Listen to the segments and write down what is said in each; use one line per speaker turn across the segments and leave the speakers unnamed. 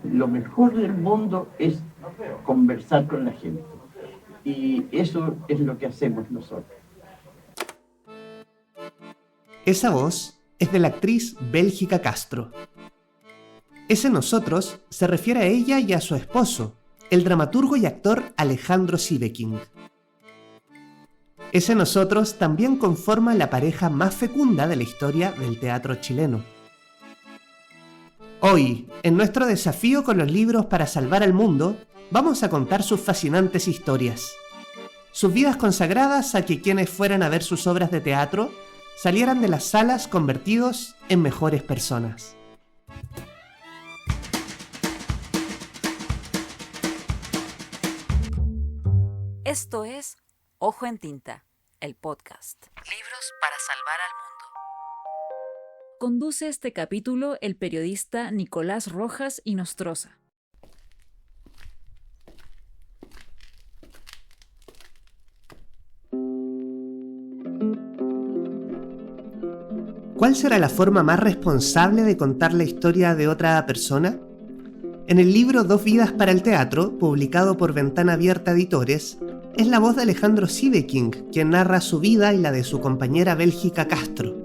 Lo mejor del mundo es conversar con la gente. Y eso es lo que hacemos nosotros.
Esa voz es de la actriz Bélgica Castro. Ese nosotros se refiere a ella y a su esposo, el dramaturgo y actor Alejandro Siveking. Ese nosotros también conforma la pareja más fecunda de la historia del teatro chileno. Hoy, en nuestro desafío con los libros para salvar al mundo, vamos a contar sus fascinantes historias. Sus vidas consagradas a que quienes fueran a ver sus obras de teatro salieran de las salas convertidos en mejores personas.
Esto es Ojo en Tinta, el podcast. Libros para salvar al mundo. Conduce este capítulo el periodista Nicolás Rojas y Nostroza.
¿Cuál será la forma más responsable de contar la historia de otra persona? En el libro Dos vidas para el teatro, publicado por Ventana Abierta Editores, es la voz de Alejandro Siveking quien narra su vida y la de su compañera Bélgica Castro.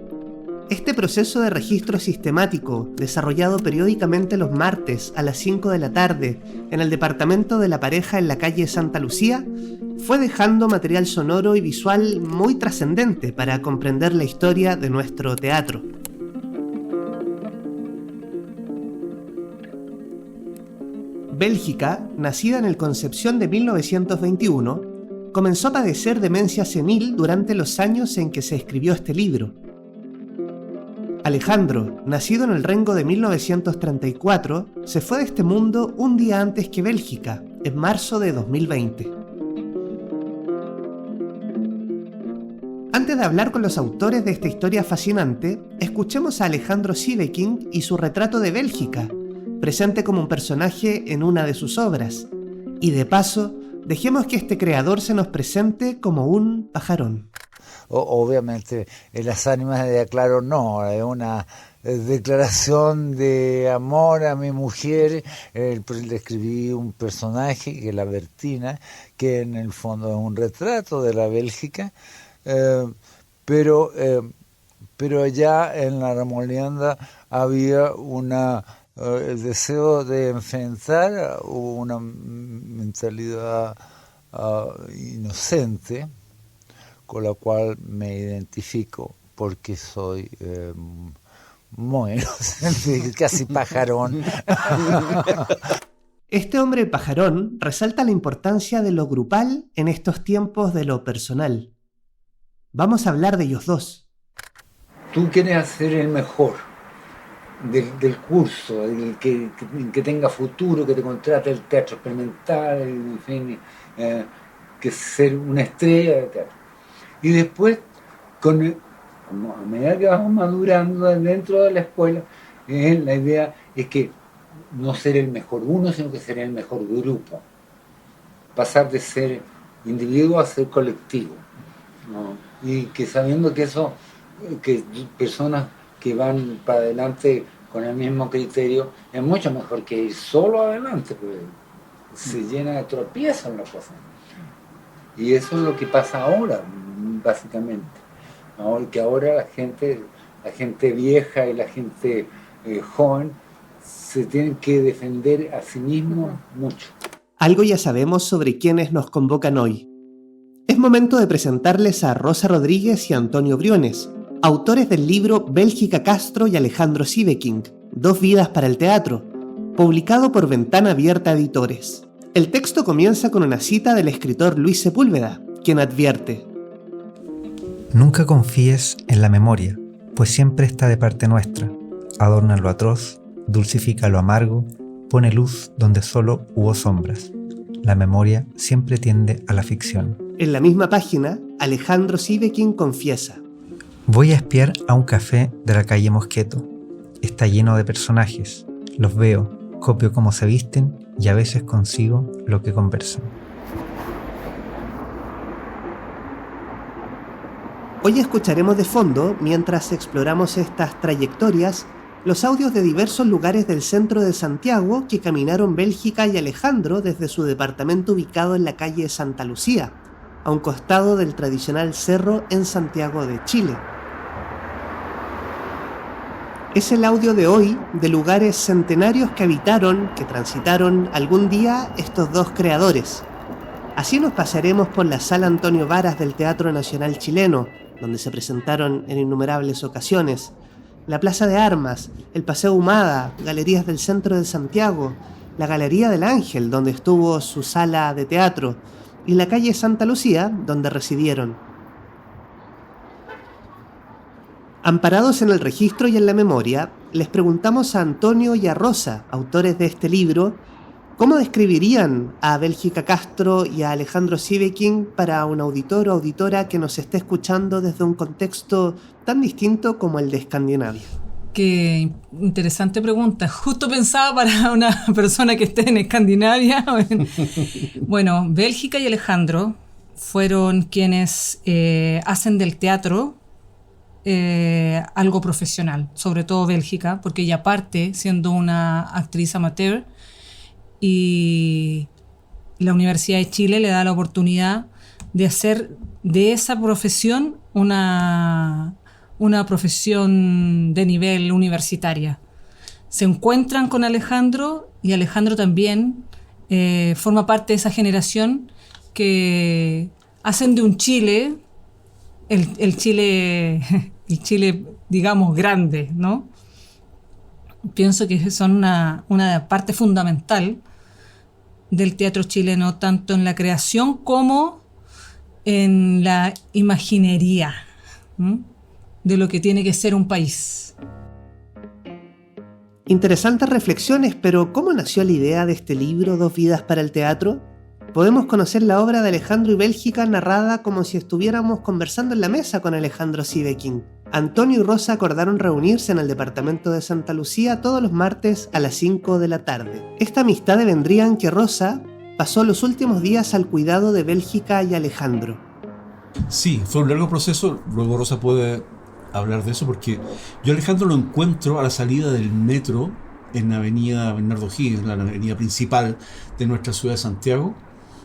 Este proceso de registro sistemático, desarrollado periódicamente los martes a las 5 de la tarde en el departamento de la pareja en la calle Santa Lucía, fue dejando material sonoro y visual muy trascendente para comprender la historia de nuestro teatro. Bélgica, nacida en el Concepción de 1921, comenzó a padecer demencia senil durante los años en que se escribió este libro. Alejandro, nacido en el Rengo de 1934, se fue de este mundo un día antes que Bélgica, en marzo de 2020. Antes de hablar con los autores de esta historia fascinante, escuchemos a Alejandro Siveking y su retrato de Bélgica, presente como un personaje en una de sus obras. Y de paso, dejemos que este creador se nos presente como un pajarón.
Obviamente, en las ánimas de Aclaro no, es una declaración de amor a mi mujer. Le escribí un personaje, que es la Bertina, que en el fondo es un retrato de la Bélgica, pero ya en la Remolienda había el deseo de enfrentar una mentalidad inocente, con la cual me identifico porque soy muy inocente, casi pajarón.
Este hombre pajarón resalta la importancia de lo grupal en estos tiempos de lo personal. Vamos a hablar de ellos dos.
Tú quieres ser el mejor del curso, el que tenga futuro, que te contrate el teatro experimental, en fin, que ser una estrella de teatro. Y después, a medida que vamos madurando dentro de la escuela, la idea es que no ser el mejor uno, sino que ser el mejor grupo. Pasar de ser individuo a ser colectivo, ¿no? Y que sabiendo que eso, que personas que van para adelante con el mismo criterio, es mucho mejor que ir solo adelante, porque se llena de tropiezos la cosa. Y eso es lo que pasa ahora, básicamente, ¿no? Que ahora la gente vieja y la gente joven se tienen que defender a sí mismos mucho.
Algo ya sabemos sobre quienes nos convocan hoy. Es momento de presentarles a Rosa Rodríguez y Antonio Briones, autores del libro Bélgica Castro y Alejandro Siveking, Dos vidas para el teatro, publicado por Ventana Abierta Editores. El texto comienza con una cita del escritor Luis Sepúlveda, quien advierte:
Nunca confíes en la memoria, pues siempre está de parte nuestra. Adorna lo atroz, dulcifica lo amargo, pone luz donde solo hubo sombras. La memoria siempre tiende a la ficción.
En la misma página, Alejandro Siveking confiesa:
Voy a espiar a un café de la calle Mosqueto. Está lleno de personajes. Los veo, copio cómo se visten y a veces consigo lo que conversan.
Hoy escucharemos de fondo, mientras exploramos estas trayectorias, los audios de diversos lugares del centro de Santiago que caminaron Bélgica y Alejandro desde su departamento ubicado en la calle Santa Lucía, a un costado del tradicional cerro en Santiago de Chile. Es el audio de hoy de lugares centenarios que habitaron, que transitaron algún día estos dos creadores. Así nos pasaremos por la Sala Antonio Varas del Teatro Nacional Chileno, donde se presentaron en innumerables ocasiones, la Plaza de Armas, el Paseo Humada, galerías del centro de Santiago, la Galería del Ángel, donde estuvo su sala de teatro, y la calle Santa Lucía, donde residieron. Amparados en el registro y en la memoria, les preguntamos a Antonio y a Rosa, autores de este libro, ¿cómo describirían a Bélgica Castro y a Alejandro Siveking para un auditor o auditora que nos esté escuchando desde un contexto tan distinto como el de Escandinavia?
Qué interesante pregunta. Justo pensaba para una persona que esté en Escandinavia. Bueno, Bélgica y Alejandro fueron quienes hacen del teatro algo profesional, sobre todo Bélgica, porque ella parte siendo una actriz amateur y la Universidad de Chile le da la oportunidad de hacer de esa profesión una profesión de nivel universitaria. Se encuentran con Alejandro y Alejandro también forma parte de esa generación que hacen de un Chile, el Chile, digamos, grande, ¿no? Pienso que son una parte fundamental del teatro chileno, tanto en la creación como en la imaginería, ¿no?, de lo que tiene que ser un país.
Interesantes reflexiones, pero ¿cómo nació la idea de este libro, Dos vidas para el teatro? Podemos conocer la obra de Alejandro y Bélgica narrada como si estuviéramos conversando en la mesa con Alejandro Siveking. Antonio y Rosa acordaron reunirse en el departamento de Santa Lucía todos los martes a las 5 de la tarde. Esta amistad vendría en que Rosa pasó los últimos días al cuidado de Bélgica y Alejandro.
Sí, fue un largo proceso, luego Rosa puede hablar de eso, porque yo a Alejandro lo encuentro a la salida del metro en la avenida Bernardo Higgins, la avenida principal de nuestra ciudad de Santiago,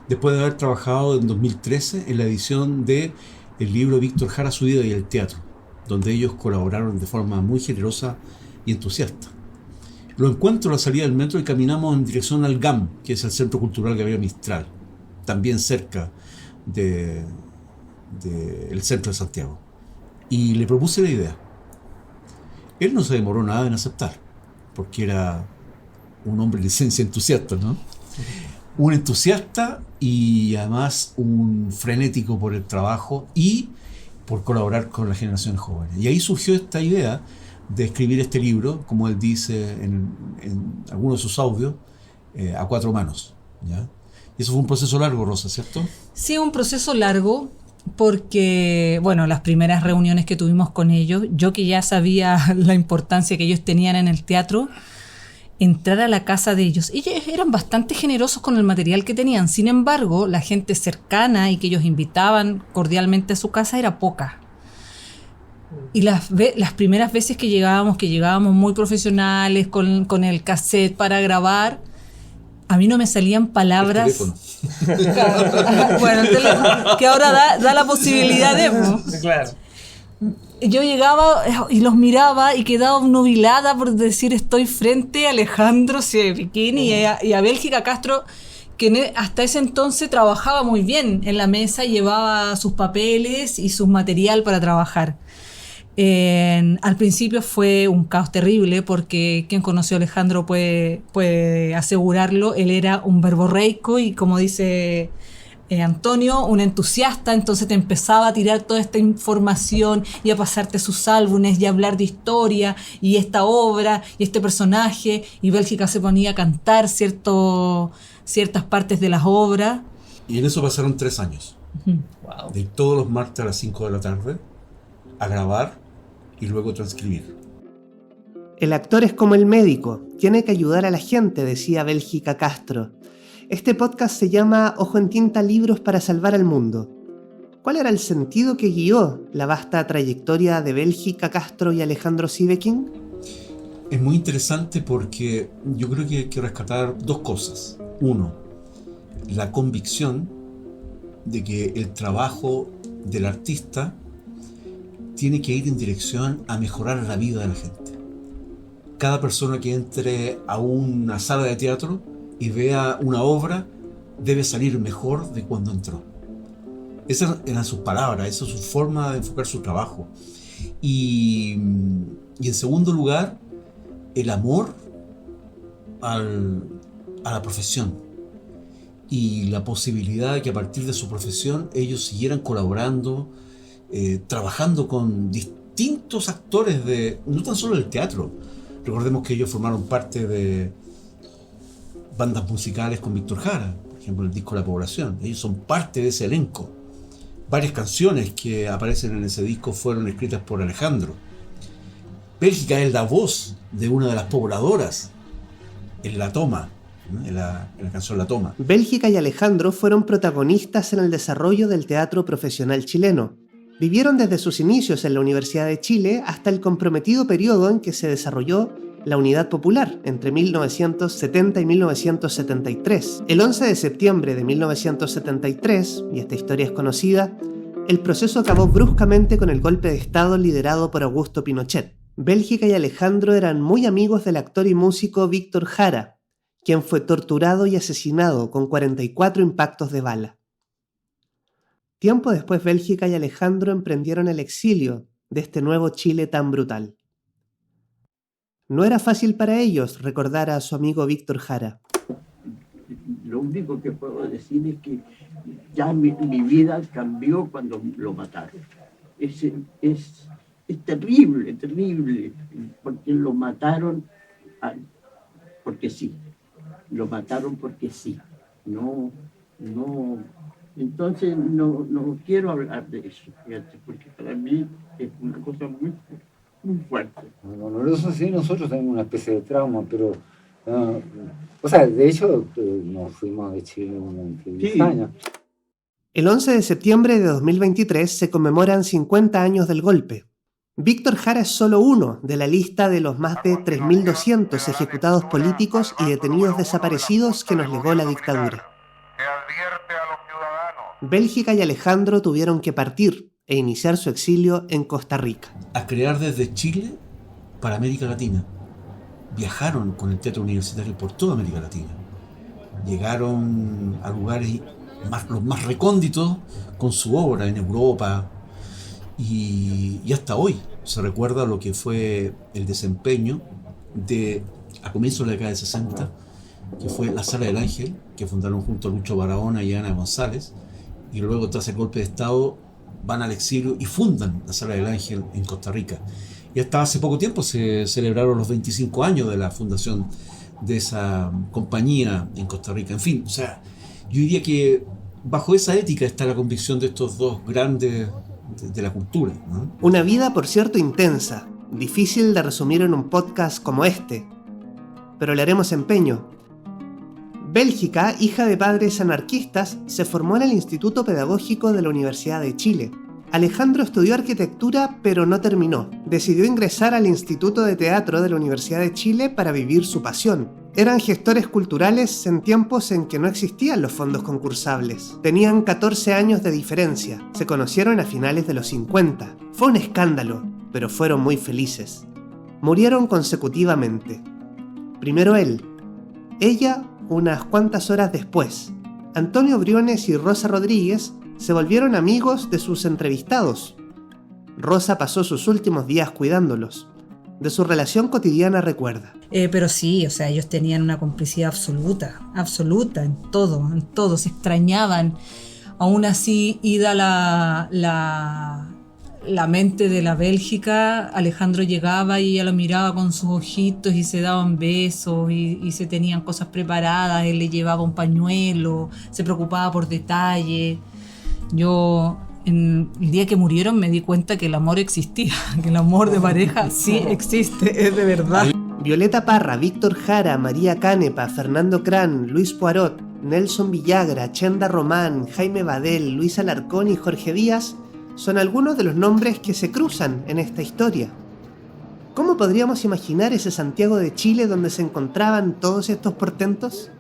después de haber trabajado en 2013 en la edición del libro Víctor Jara, Su vida y el teatro, donde ellos colaboraron de forma muy generosa y entusiasta. Lo encuentro a la salida del metro y caminamos en dirección al GAM, que es el Centro Cultural Gabriel Mistral, también cerca del centro de Santiago. Y le propuse la idea. Él no se demoró nada en aceptar, porque era un hombre de licencia entusiasta, ¿no? Un entusiasta y además un frenético por el trabajo y por colaborar con la generación joven. Y ahí surgió esta idea de escribir este libro, como él dice en algunos de sus audios, a cuatro manos, ¿ya? Y eso fue un proceso largo, Rosa, ¿cierto?
Sí, un proceso largo, porque, bueno, las primeras reuniones que tuvimos con ellos, yo que ya sabía la importancia que ellos tenían en el teatro, entrar a la casa de ellos. Ellos eran bastante generosos con el material que tenían. Sin embargo, la gente cercana y que ellos invitaban cordialmente a su casa era poca. Y las primeras veces que llegábamos muy profesionales con el cassette para grabar, a mí no me salían palabras. Bueno, el teléfono, que ahora da la posibilidad de...
Claro.
Yo llegaba y los miraba y quedaba obnubilada por decir, estoy frente a Alejandro Siveking y a Bélgica Castro, que hasta ese entonces trabajaba muy bien en la mesa, llevaba sus papeles y su material para trabajar. Al principio fue un caos terrible, porque quien conoció a Alejandro puede asegurarlo. Él era un verborreico y, como dice Antonio, un entusiasta. Entonces te empezaba a tirar toda esta información y a pasarte sus álbumes y a hablar de historia y esta obra y este personaje, y Bélgica se ponía a cantar ciertas partes de las obras.
Y en eso pasaron 3 años.
Wow.
De todos los martes a las 5 de la tarde a grabar y luego transcribir.
El actor es como el médico, tiene que ayudar a la gente, decía Bélgica Castro. Este podcast se llama Ojo en Tinta, Libros para Salvar al Mundo. ¿Cuál era el sentido que guió la vasta trayectoria de Bélgica Castro y Alejandro Siveking?
Es muy interesante porque yo creo que hay que rescatar dos cosas. Uno, la convicción de que el trabajo del artista tiene que ir en dirección a mejorar la vida de la gente. Cada persona que entre a una sala de teatro y vea una obra debe salir mejor de cuando entró. Esas eran sus palabras, esa es su forma de enfocar su trabajo. Y en segundo lugar, el amor a la profesión y la posibilidad de que a partir de su profesión ellos siguieran colaborando, trabajando con distintos actores no tan solo del teatro. Recordemos que ellos formaron parte de bandas musicales con Víctor Jara, por ejemplo el disco La Población. Ellos son parte de ese elenco. Varias canciones que aparecen en ese disco fueron escritas por Alejandro. Bélgica es la voz de una de las pobladoras en La Toma, ¿no? en la canción La Toma.
Bélgica y Alejandro fueron protagonistas en el desarrollo del teatro profesional chileno. Vivieron desde sus inicios en la Universidad de Chile hasta el comprometido periodo en que se desarrolló la Unidad Popular, entre 1970 y 1973. El 11 de septiembre de 1973, y esta historia es conocida, el proceso acabó bruscamente con el golpe de Estado liderado por Augusto Pinochet. Bélgica y Alejandro eran muy amigos del actor y músico Víctor Jara, quien fue torturado y asesinado con 44 impactos de bala. Tiempo después, Bélgica y Alejandro emprendieron el exilio de este nuevo Chile tan brutal. No era fácil para ellos recordar a su amigo Víctor Jara.
Lo único que puedo decir es que ya mi vida cambió cuando lo mataron. Es terrible, terrible, porque lo mataron porque sí. Lo mataron porque sí. No. Entonces no quiero hablar de eso, fíjate, porque para mí es una cosa muy, muy fuerte.
Lo doloroso sí, nosotros tenemos una especie de trauma, pero de hecho nos fuimos de Chile durante 10 años.
El 11 de septiembre de 2023 se conmemoran 50 años del golpe. Víctor Jara es solo uno de la lista de los más de 3.200 ejecutados políticos y detenidos desaparecidos que nos legó la dictadura. Bélgica y Alejandro tuvieron que partir e iniciar su exilio en Costa Rica.
A crear desde Chile para América Latina. Viajaron con el teatro universitario por toda América Latina. Llegaron a lugares los más recónditos con su obra en Europa. Y hasta hoy se recuerda lo que fue el desempeño a comienzos de la década de 60, que fue la Sala del Ángel, que fundaron junto a Lucho Barahona y Ana González, y luego tras el golpe de Estado van al exilio y fundan la Sala del Ángel en Costa Rica. Y hasta hace poco tiempo se celebraron los 25 años de la fundación de esa compañía en Costa Rica. En fin, yo diría que bajo esa ética está la convicción de estos dos grandes de la cultura, ¿no?
Una vida, por cierto, intensa, difícil de resumir en un podcast como este, pero le haremos empeño. Bélgica, hija de padres anarquistas, se formó en el Instituto Pedagógico de la Universidad de Chile. Alejandro estudió arquitectura, pero no terminó. Decidió ingresar al Instituto de Teatro de la Universidad de Chile para vivir su pasión. Eran gestores culturales en tiempos en que no existían los fondos concursables. Tenían 14 años de diferencia. Se conocieron a finales de los 50. Fue un escándalo, pero fueron muy felices. Murieron consecutivamente. Primero él. Ella, unas cuantas horas después. Antonio Briones y Rosa Rodríguez se volvieron amigos de sus entrevistados. Rosa pasó sus últimos días cuidándolos. De su relación cotidiana recuerda.
Pero sí, ellos tenían una complicidad absoluta en todo, se extrañaban. Aún así, ida la mente de la Bélgica, Alejandro llegaba y ella lo miraba con sus ojitos y se daban besos y se tenían cosas preparadas, él le llevaba un pañuelo, se preocupaba por detalles. Yo, el día que murieron, me di cuenta que el amor existía, que el amor de pareja sí existe, es de verdad.
Violeta Parra, Víctor Jara, María Canepa, Fernando Cran, Luis Poirot, Nelson Villagra, Chenda Román, Jaime Badel, Luis Alarcón y Jorge Díaz son algunos de los nombres que se cruzan en esta historia. ¿Cómo podríamos imaginar ese Santiago de Chile donde se encontraban todos estos portentos?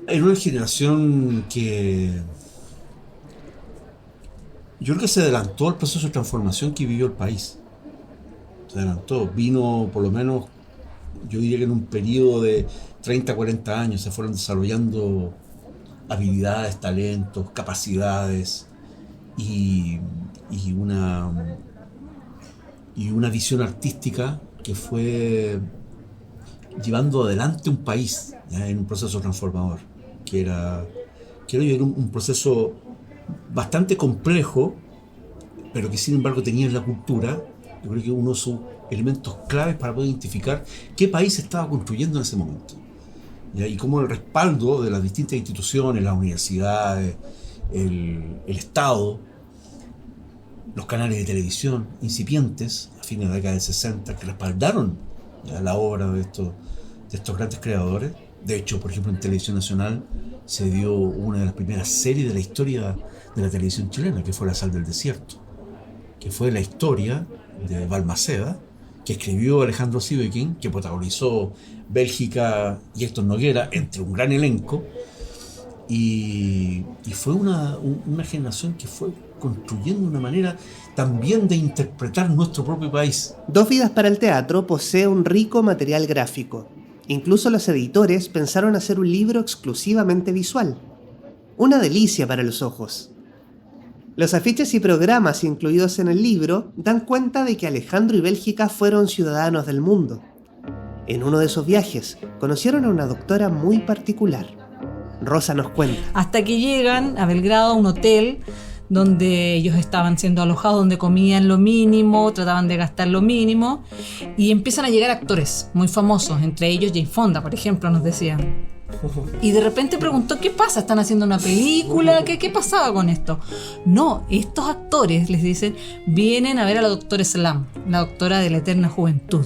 Era una generación que yo creo que se adelantó al proceso de transformación que vivió el país. Se adelantó, vino por lo menos, yo diría que en un periodo de 30, 40 años se fueron desarrollando habilidades, talentos, capacidades y una visión artística que fue llevando adelante un país, ¿ya?, en un proceso transformador, que era un proceso bastante complejo, pero que sin embargo tenía en la cultura, yo creo que uno de sus elementos claves para poder identificar qué país se estaba construyendo en ese momento, ¿ya? Y cómo el respaldo de las distintas instituciones, las universidades, el Estado, los canales de televisión incipientes a fines de la década del 60 que respaldaron, ¿ya?, la obra de estos grandes creadores. De hecho, por ejemplo, en Televisión Nacional se dio una de las primeras series de la historia de la televisión chilena, que fue La Sal del Desierto, que fue la historia de Balmaceda, que escribió Alejandro Sieveking, que protagonizó Bélgica y Héctor Noguera, entre un gran elenco, y fue una generación que fue construyendo una manera también de interpretar nuestro propio país.
Dos vidas para el teatro posee un rico material gráfico. Incluso los editores pensaron hacer un libro exclusivamente visual. Una delicia para los ojos. Los afiches y programas incluidos en el libro dan cuenta de que Alejandro y Bélgica fueron ciudadanos del mundo. En uno de sus viajes, conocieron a una doctora muy particular. Rosa nos cuenta.
Hasta que llegan a Belgrado, a un hotel donde ellos estaban siendo alojados, donde comían lo mínimo, trataban de gastar lo mínimo, y empiezan a llegar actores muy famosos, entre ellos Jane Fonda, por ejemplo, nos decían. Y de repente preguntó, ¿qué pasa? ¿Están haciendo una película? ¿Qué pasaba con esto? No, estos actores, les dicen, vienen a ver a la doctora Slam, la doctora de la eterna juventud.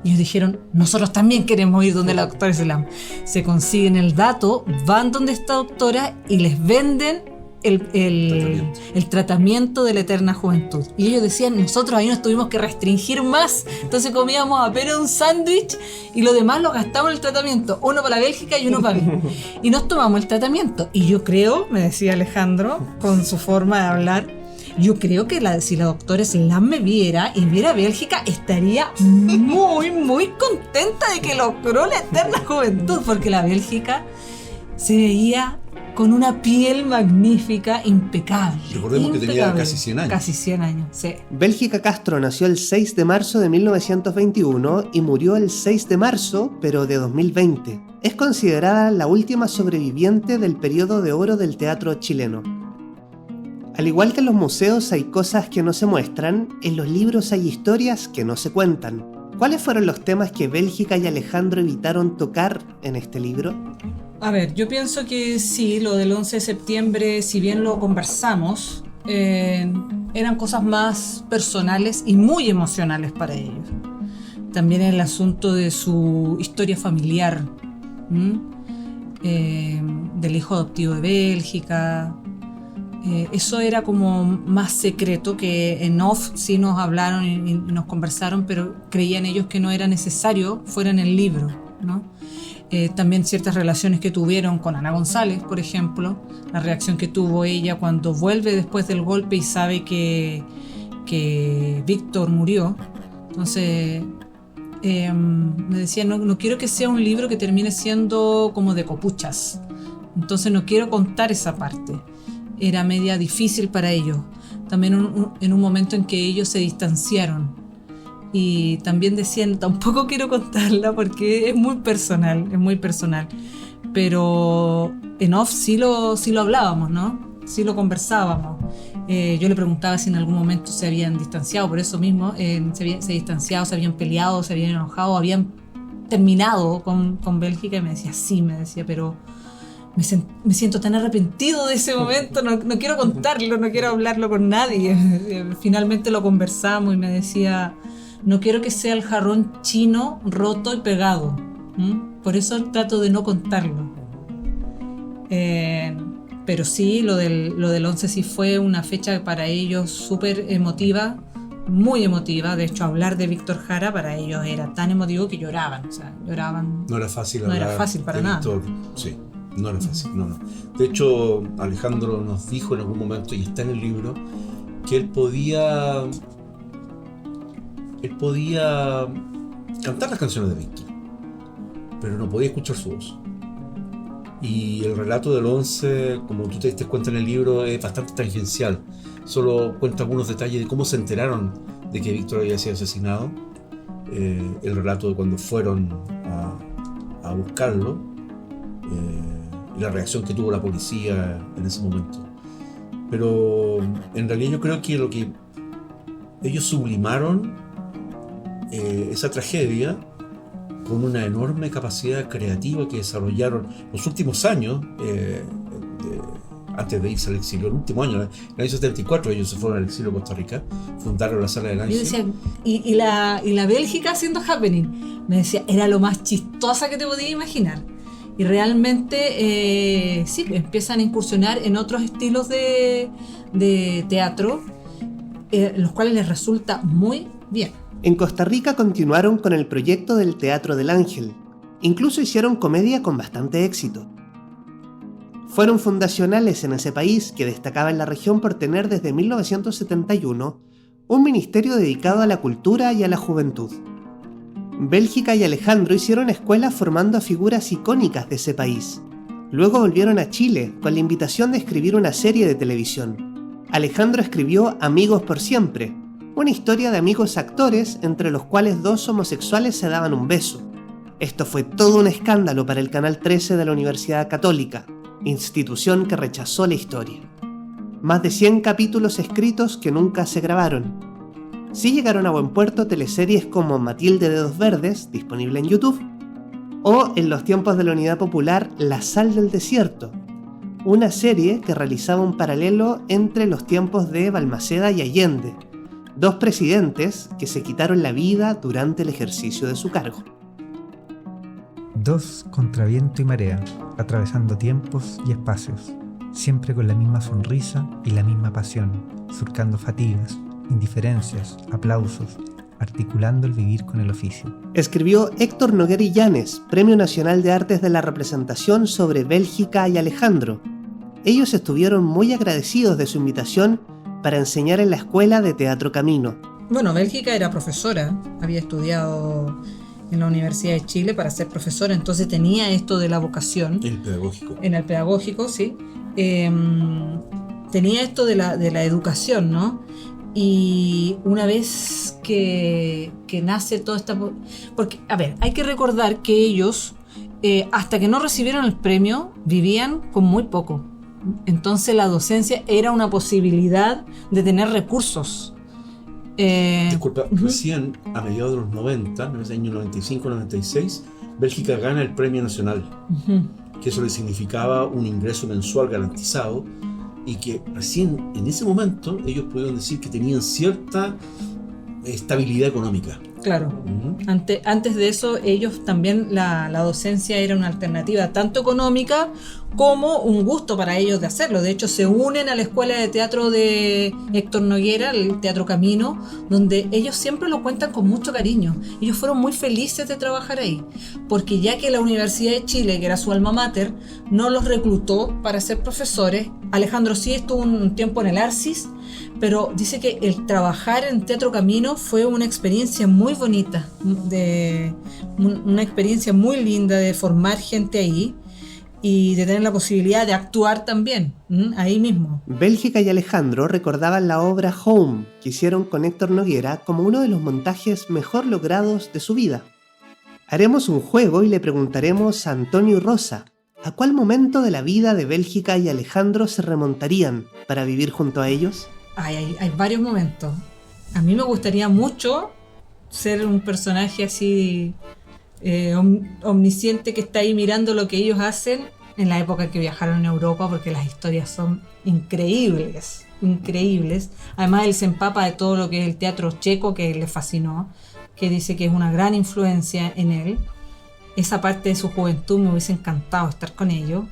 Y ellos dijeron, nosotros también queremos ir donde la doctora Slam. Se consiguen el dato, van donde esta doctora y les venden el tratamiento de la eterna juventud. Y ellos decían, nosotros ahí nos tuvimos que restringir más, entonces comíamos apenas un sándwich y lo demás lo gastamos en el tratamiento, uno para Bélgica y uno para mí, y nos tomamos el tratamiento. Y yo creo, me decía Alejandro con su forma de hablar, yo creo que si la doctora Slam me viera y viera Bélgica, estaría muy, muy contenta de que logró la eterna juventud, porque la Bélgica se veía con una piel magnífica, impecable.
Recordemos que tenía casi 100 años.
Casi 100 años, sí.
Bélgica Castro nació el 6 de marzo de 1921 y murió el 6 de marzo, pero de 2020. Es considerada la última sobreviviente del periodo de oro del teatro chileno. Al igual que en los museos hay cosas que no se muestran, en los libros hay historias que no se cuentan. ¿Cuáles fueron los temas que Bélgica y Alejandro evitaron tocar en este libro?
A ver, yo pienso que sí, lo del 11 de septiembre, si bien lo conversamos, eran cosas más personales y muy emocionales para ellos. También el asunto de su historia familiar, del hijo adoptivo de Bélgica. Eso era como más secreto, que en off sí nos hablaron y nos conversaron, pero creían ellos que no era necesario fuera en el libro, ¿no? También ciertas relaciones que tuvieron con Ana González, por ejemplo, la reacción que tuvo ella cuando vuelve después del golpe y sabe que Víctor murió. Entonces me decía, no quiero que sea un libro que termine siendo como de copuchas, entonces no quiero contar esa parte. Era media difícil para ellos, también en un momento en que ellos se distanciaron. Y también decían, tampoco quiero contarla porque es muy personal, pero en off sí lo hablábamos, ¿no? Sí lo conversábamos. Yo le preguntaba si en algún momento se habían distanciado, por eso mismo, se distanciado, se habían peleado, se habían enojado, habían terminado con Bélgica, y me decía, sí, pero me siento tan arrepentido de ese momento, no quiero contarlo, no quiero hablarlo con nadie. Finalmente lo conversamos y me decía, no quiero que sea el jarrón chino roto y pegado. Por eso trato de no contarlo. Pero sí, lo del 11 sí fue una fecha para ellos súper emotiva, muy emotiva. De hecho, hablar de Víctor Jara para ellos era tan emotivo que lloraban. O sea, lloraban.
No era fácil
No era fácil para nada.
Víctor. Sí, no era fácil, no. De hecho, Alejandro nos dijo en algún momento, y está en el libro, que él podía cantar las canciones de Víctor, pero no podía escuchar su voz. Y el relato del 11, como tú te diste cuenta en el libro, es bastante tangencial. Solo cuenta algunos detalles de cómo se enteraron de que Víctor había sido asesinado. El relato de cuando fueron a buscarlo, y la reacción que tuvo la policía en ese momento. Pero en realidad yo creo que lo que ellos sublimaron esa tragedia con una enorme capacidad creativa que desarrollaron los últimos años, antes de irse al exilio, el último año, en el año 74 ellos se fueron al exilio a Costa Rica, fundaron la Sala del Ángel.
Yo decía, y la Bélgica haciendo Happening, me decía, era lo más chistosa que te podías imaginar. Y realmente sí, empiezan a incursionar en otros estilos de teatro, los cuales les resulta muy bien.
En Costa Rica continuaron con el proyecto del Teatro del Ángel. Incluso hicieron comedia con bastante éxito. Fueron fundacionales en ese país, que destacaba en la región por tener desde 1971 un ministerio dedicado a la cultura y a la juventud. Bélgica y Alejandro hicieron escuelas formando a figuras icónicas de ese país. Luego volvieron a Chile con la invitación de escribir una serie de televisión. Alejandro escribió Amigos por Siempre, una historia de amigos actores entre los cuales dos homosexuales se daban un beso. Esto fue todo un escándalo para el Canal 13 de la Universidad Católica, institución que rechazó la historia. Más de 100 capítulos escritos que nunca se grabaron. Sí llegaron a buen puerto teleseries como Matilde de Dedos Verdes, disponible en YouTube, o en los tiempos de la Unidad Popular La Sal del Desierto, una serie que realizaba un paralelo entre los tiempos de Balmaceda y Allende, dos presidentes que se quitaron la vida durante el ejercicio de su cargo.
Dos contra viento y marea, atravesando tiempos y espacios, siempre con la misma sonrisa y la misma pasión, surcando fatigas, indiferencias, aplausos, articulando el vivir con el oficio.
Escribió Héctor Noguera Illanes, Premio Nacional de Artes de la Representación, sobre Bélgica y Alejandro. Ellos estuvieron muy agradecidos de su invitación para enseñar en la Escuela de Teatro Camino.
Bueno, Bélgica era profesora, había estudiado en la Universidad de Chile para ser profesora, entonces tenía esto de la vocación.
El pedagógico.
En el pedagógico, sí. Tenía esto de la educación, ¿no? Y una vez que nace toda esta... Porque, a ver, hay que recordar que ellos, hasta que no recibieron el premio, vivían con muy poco. Entonces la docencia era una posibilidad de tener recursos.
Disculpa, recién a mediados de los 90, en el año 95-96, Bélgica gana el premio nacional, que eso le significaba un ingreso mensual garantizado, y que recién en ese momento ellos pudieron decir que tenían cierta estabilidad económica.
Claro. Antes de eso, ellos también, la docencia era una alternativa tanto económica como un gusto para ellos de hacerlo. De hecho, se unen a la Escuela de Teatro de Héctor Noguera, el Teatro Camino, donde ellos siempre lo cuentan con mucho cariño. Ellos fueron muy felices de trabajar ahí, porque ya que la Universidad de Chile, que era su alma mater, no los reclutó para ser profesores, Alejandro sí estuvo un tiempo en el Arcis, pero dice que el trabajar en Teatro Camino fue una experiencia muy bonita, una experiencia muy linda de formar gente ahí y de tener la posibilidad de actuar también, ahí mismo.
Bélgica y Alejandro recordaban la obra Home, que hicieron con Héctor Noguera, como uno de los montajes mejor logrados de su vida. Haremos un juego y le preguntaremos a Antonio y Rosa, ¿a cuál momento de la vida de Bélgica y Alejandro se remontarían para vivir junto a ellos?
Hay varios momentos. A mí me gustaría mucho ser un personaje así omnisciente que está ahí mirando lo que ellos hacen en la época que viajaron a Europa, porque las historias son increíbles. Además él se empapa de todo lo que es el teatro checo, que le fascinó, que dice que es una gran influencia en él. Esa parte de su juventud me hubiese encantado estar con ellos,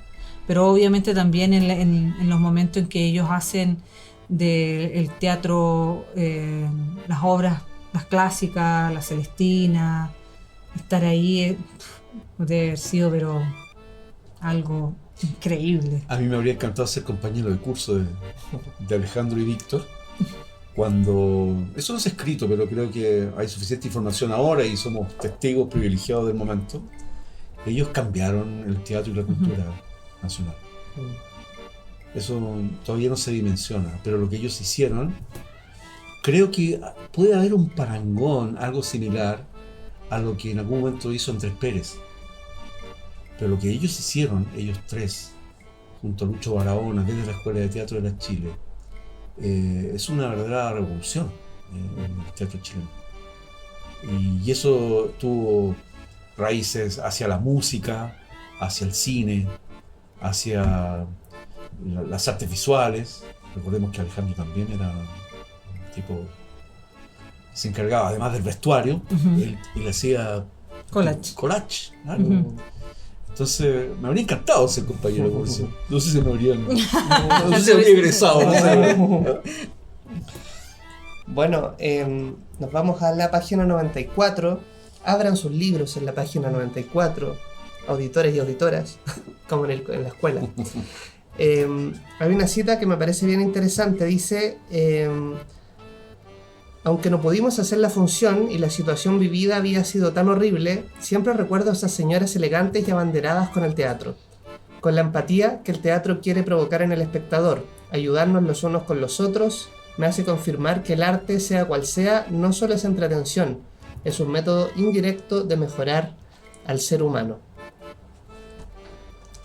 pero obviamente también en los momentos en que ellos hacen del teatro, las obras, las clásicas, la Celestina, estar ahí debe haber sido pero algo increíble.
A mí me habría encantado ser compañero de curso de Alejandro y Víctor. Cuando, eso no es escrito, pero creo que hay suficiente información ahora y somos testigos privilegiados del momento. Ellos cambiaron el teatro y la cultura nacional. Eso todavía no se dimensiona, pero lo que ellos hicieron, creo que puede haber un parangón, algo similar a lo que en algún momento hizo Andrés Pérez. Pero lo que ellos hicieron, ellos tres, junto a Lucho Barahona, desde la Escuela de Teatro de la Chile, es una verdadera revolución en el teatro chileno. Y eso tuvo raíces hacia la música, hacia el cine, hacia las artes visuales. Recordemos que Alejandro también era un tipo que se encargaba, además del vestuario, él hacía collage, claro. Entonces me habría encantado ser compañero de curso. No sé si me habrían no sé si habría egresado, no sé.
Bueno, nos vamos a la página 94. Abran sus libros en la página 94, auditores y auditoras, como en la escuela. Hay una cita que me parece bien interesante. Dice, aunque no pudimos hacer la función y la situación vivida había sido tan horrible, siempre recuerdo a esas señoras elegantes y abanderadas con el teatro, con la empatía que el teatro quiere provocar en el espectador, ayudarnos los unos con los otros. Me hace confirmar que el arte, sea cual sea, no solo es entretención, es un método indirecto de mejorar al ser humano.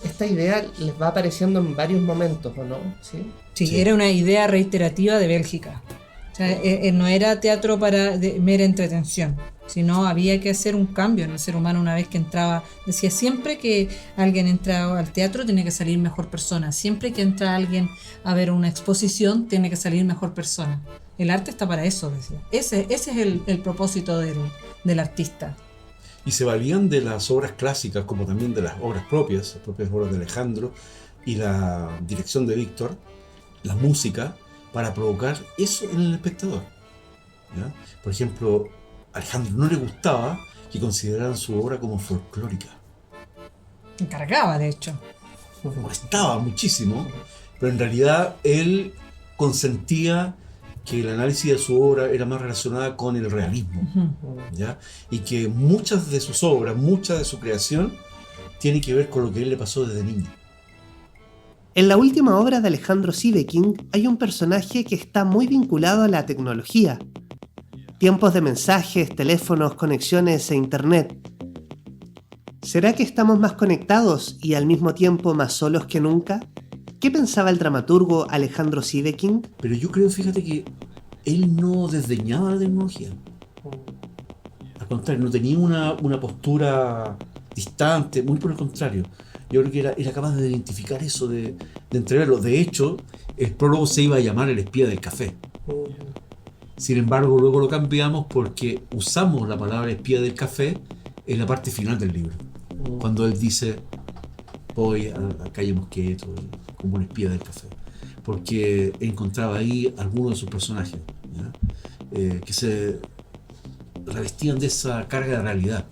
Esta idea les va apareciendo en varios momentos, ¿o no?
Sí, era una idea reiterativa de Bélgica. O sea, no era teatro para mera entretención, sino había que hacer un cambio en el ser humano una vez que entraba. Decía, siempre que alguien entra al teatro tiene que salir mejor persona, siempre que entra alguien a ver una exposición tiene que salir mejor persona. El arte está para eso, decía. Ese es el propósito del artista.
Y se valían de las obras clásicas como también de las obras propias, las propias obras de Alejandro y la dirección de Víctor, la música, para provocar eso en el espectador, ¿ya? Por ejemplo, a Alejandro no le gustaba que consideraran su obra como folclórica.
Encargaba, de hecho.
Molestaba muchísimo, pero en realidad él consentía que el análisis de su obra era más relacionada con el realismo, ¿ya? Y que muchas de sus obras, mucha de su creación, tiene que ver con lo que a él le pasó desde niño.
En la última obra de Alejandro Sideking hay un personaje que está muy vinculado a la tecnología. Tiempos de mensajes, teléfonos, conexiones e internet. ¿Será que estamos más conectados y al mismo tiempo más solos que nunca? ¿Qué pensaba el dramaturgo Alejandro Sideking?
Pero yo creo, fíjate, que él no desdeñaba la tecnología. Al contrario, no tenía una postura distante, muy por el contrario. Yo creo que era capaz de identificar eso, de entreverlo. De hecho, el prólogo se iba a llamar El espía del café. Sin embargo, luego lo cambiamos porque usamos la palabra espía del café en la parte final del libro. Cuando él dice, voy a calle Mosqueto, como un espía del café. Porque encontraba ahí algunos de sus personajes, ¿ya? Que se revestían de esa carga de realidad.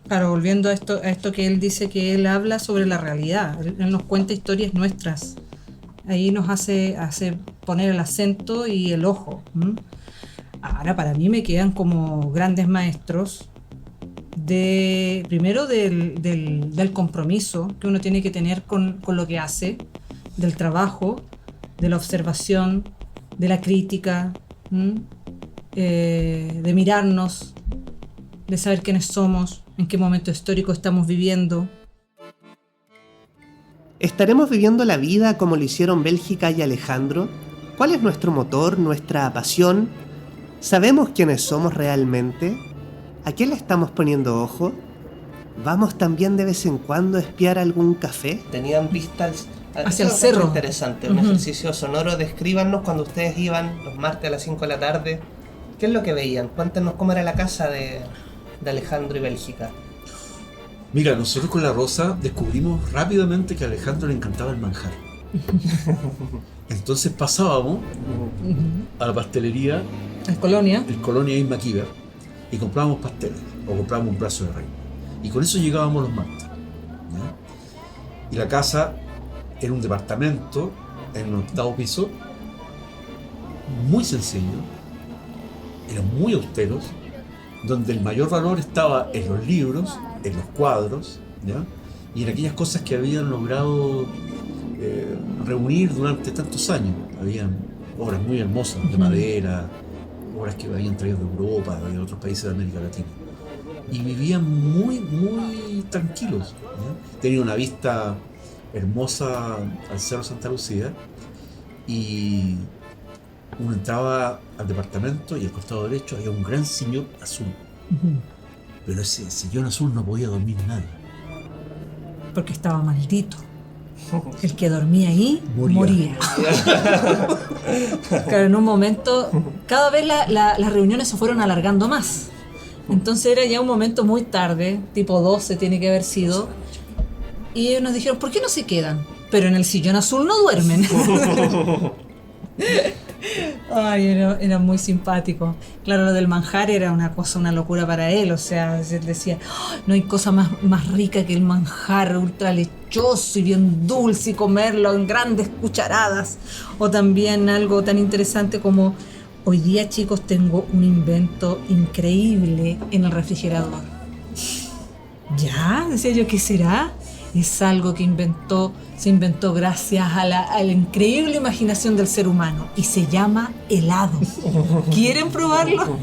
Claro, volviendo a esto que él dice, que él habla sobre la realidad, él nos cuenta historias nuestras, ahí nos hace poner el acento y el ojo. Ahora para mí me quedan como grandes maestros primero del compromiso que uno tiene que tener con lo que hace, del trabajo, de la observación, de la crítica, de mirarnos, de saber quiénes somos, en qué momento histórico estamos viviendo.
¿Estaremos viviendo la vida como lo hicieron Bélgica y Alejandro? ¿Cuál es nuestro motor, nuestra pasión? ¿Sabemos quiénes somos realmente? ¿A qué le estamos poniendo ojo? ¿Vamos también de vez en cuando a espiar algún café?
Tenían vistas
hacia el cerro.
Interesante, un ejercicio sonoro. Descríbanos cuando ustedes iban los martes a las 5 de la tarde. ¿Qué es lo que veían? Cuéntenos cómo era la casa de Alejandro y Bélgica.
Mira, nosotros con la Rosa descubrimos rápidamente que a Alejandro le encantaba el manjar. Entonces pasábamos a la pastelería,
En Colonia.
el Colonia Isma Kiber, y comprábamos pasteles o comprábamos un brazo de reina. Y con eso llegábamos los martes. ¿Ya? Y la casa era un departamento en el 8º piso, muy sencillo, eran muy austeros, donde el mayor valor estaba en los libros, en los cuadros, ¿ya? Y en aquellas cosas que habían logrado reunir durante tantos años. Habían obras muy hermosas de madera, obras que habían traído de Europa, de otros países de América Latina. Y vivían muy, muy tranquilos, ¿ya? Tenían una vista hermosa al Cerro Santa Lucía, y uno entraba al departamento y al costado derecho había un gran sillón azul. Pero ese sillón azul no podía dormir nadie.
Porque estaba maldito. El que dormía ahí moría. Claro, en un momento, cada vez las reuniones se fueron alargando más. Entonces era ya un momento muy tarde, tipo 12 tiene que haber sido. Y ellos nos dijeron, ¿por qué no se quedan? Pero en el sillón azul no duermen. Ay, era muy simpático. Claro, lo del manjar era una cosa, una locura para él. O sea, él decía, "Oh, no hay cosa más rica que el manjar ultra lechoso y bien dulce, y comerlo en grandes cucharadas". O también algo tan interesante como, hoy día, chicos, tengo un invento increíble en el refrigerador. ¿Ya? Decía yo, ¿qué será? Es algo que se inventó gracias a la increíble imaginación del ser humano, y se llama helado. ¿Quieren probarlo?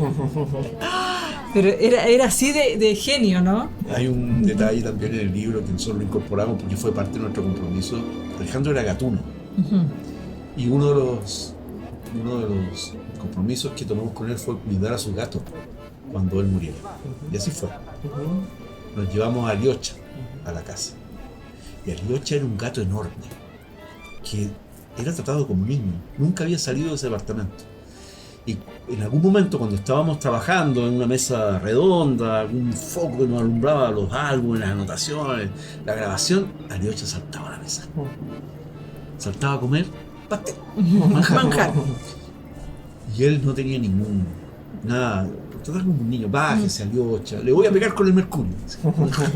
Pero era así de genio, ¿no?
Hay un detalle también en el libro que nosotros lo incorporamos porque fue parte de nuestro compromiso. Alejandro era gatuno. Y uno de los compromisos que tomamos con él fue cuidar a su gato cuando él muriera. Y así fue. Nos llevamos a Aliocha a la casa. Y Aliocha era un gato enorme, que era tratado como un niño, nunca había salido de ese departamento. Y en algún momento, cuando estábamos trabajando en una mesa redonda, algún foco que nos alumbraba los álbumes, las anotaciones, la grabación, Aliocha saltaba a la mesa. Saltaba a comer pastel, manjar. Y él no tenía nada. Trataba como un niño, bájese, Aliocha, le voy a pegar con el mercurio.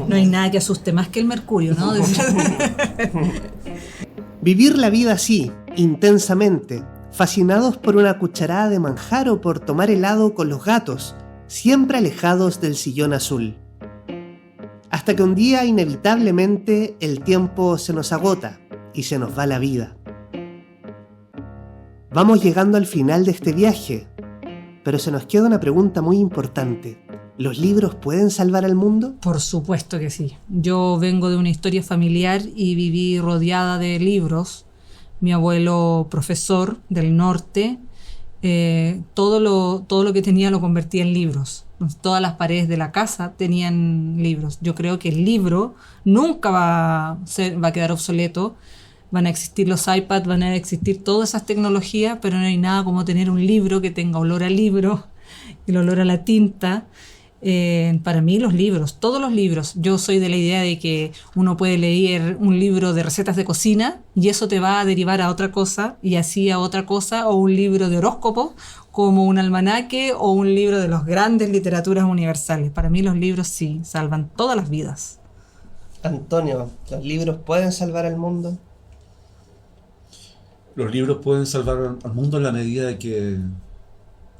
No hay nada que asuste más que el mercurio, ¿no?
Vivir la vida así, intensamente, fascinados por una cucharada de manjar o por tomar helado con los gatos, siempre alejados del sillón azul. Hasta que un día, inevitablemente, el tiempo se nos agota y se nos va la vida. Vamos llegando al final de este viaje, pero se nos queda una pregunta muy importante. ¿Los libros pueden salvar al mundo?
Por supuesto que sí. Yo vengo de una historia familiar y viví rodeada de libros. Mi abuelo, profesor del norte, todo lo que tenía lo convertía en libros. Todas las paredes de la casa tenían libros. Yo creo que el libro nunca va a quedar obsoleto. Van a existir los iPads, van a existir todas esas tecnologías, pero no hay nada como tener un libro que tenga olor a libro, el olor a la tinta. Para mí los libros, todos los libros, yo soy de la idea de que uno puede leer un libro de recetas de cocina y eso te va a derivar a otra cosa y así a otra cosa, o un libro de horóscopos como un almanaque o un libro de las grandes literaturas universales. Para mí los libros sí salvan todas las vidas.
Antonio, ¿los libros pueden salvar al mundo?
Los libros pueden salvar al mundo en la medida de que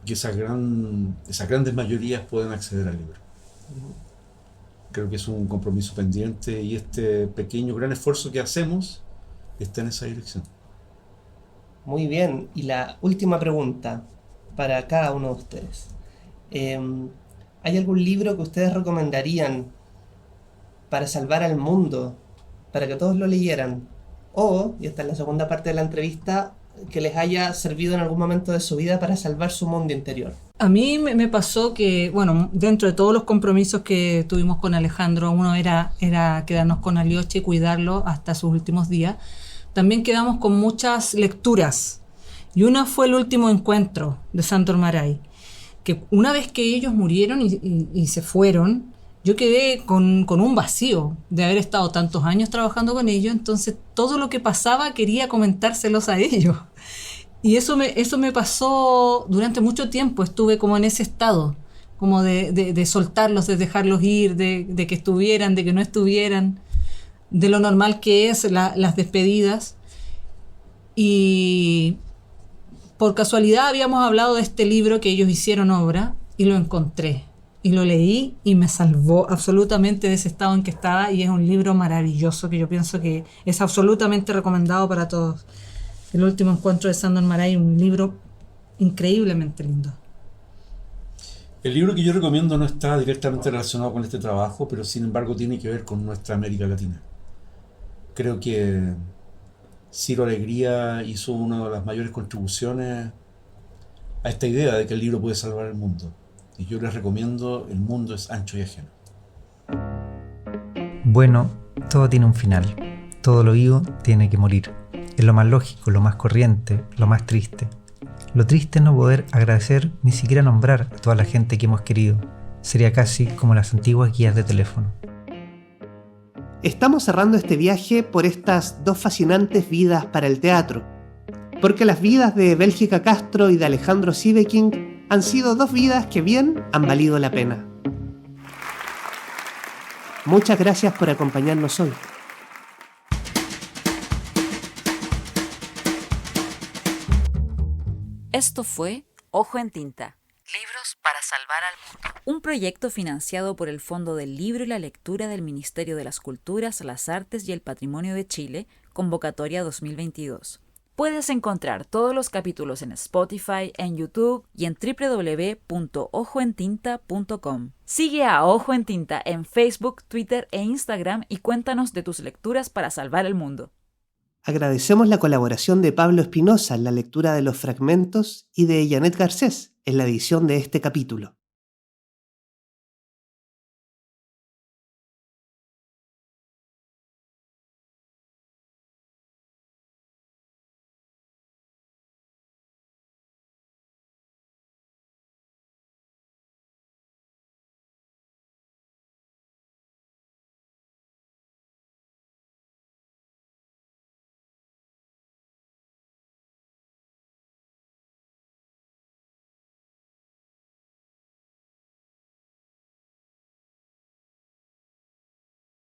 esas grandes mayorías pueden acceder al libro. Creo que es un compromiso pendiente y este pequeño, gran esfuerzo que hacemos está en esa dirección.
Muy bien, y la última pregunta para cada uno de ustedes. ¿Hay algún libro que ustedes recomendarían para salvar al mundo, para que todos lo leyeran? O, y esta es la segunda parte de la entrevista, que les haya servido en algún momento de su vida para salvar su mundo interior.
A mí me pasó que, bueno, dentro de todos los compromisos que tuvimos con Alejandro, uno era quedarnos con Aliocha y cuidarlo hasta sus últimos días. También quedamos con muchas lecturas. Y una fue El último encuentro de Sándor Márai, que una vez que ellos murieron y se fueron, yo quedé con un vacío de haber estado tantos años trabajando con ellos, entonces todo lo que pasaba quería comentárselos a ellos. Y eso me pasó durante mucho tiempo, estuve como en ese estado, como de soltarlos, de dejarlos ir, de que estuvieran, de que no estuvieran, de lo normal que es las despedidas. Y por casualidad habíamos hablado de este libro que ellos hicieron obra y lo encontré. Y lo leí y me salvó absolutamente de ese estado en que estaba, y es un libro maravilloso que yo pienso que es absolutamente recomendado para todos. El último encuentro de Sandor Márai, un libro increíblemente lindo.
El libro que yo recomiendo no está directamente relacionado con este trabajo, pero sin embargo tiene que ver con nuestra América Latina. Creo que Ciro Alegría hizo una de las mayores contribuciones a esta idea de que el libro puede salvar el mundo. Y yo les recomiendo El mundo es ancho y ajeno.
Bueno, todo tiene un final. Todo lo vivo tiene que morir. Es lo más lógico, lo más corriente, lo más triste. Lo triste es no poder agradecer ni siquiera nombrar a toda la gente que hemos querido. Sería casi como las antiguas guías de teléfono.
Estamos cerrando este viaje por estas dos fascinantes vidas para el teatro, porque las vidas de Bélgica Castro y de Alejandro Siveking han sido dos vidas que bien han valido la pena. Muchas gracias por acompañarnos hoy.
Esto fue Ojo en Tinta, Libros para Salvar al Mundo. Un proyecto financiado por el Fondo del Libro y la Lectura del Ministerio de las Culturas, las Artes y el Patrimonio de Chile, convocatoria 2022. Puedes encontrar todos los capítulos en Spotify, en YouTube y en www.ojoentinta.com. Sigue a Ojo en Tinta en Facebook, Twitter e Instagram y cuéntanos de tus lecturas para salvar el mundo.
Agradecemos la colaboración de Pablo Espinosa en la lectura de los fragmentos y de Janet Garcés en la edición de este capítulo.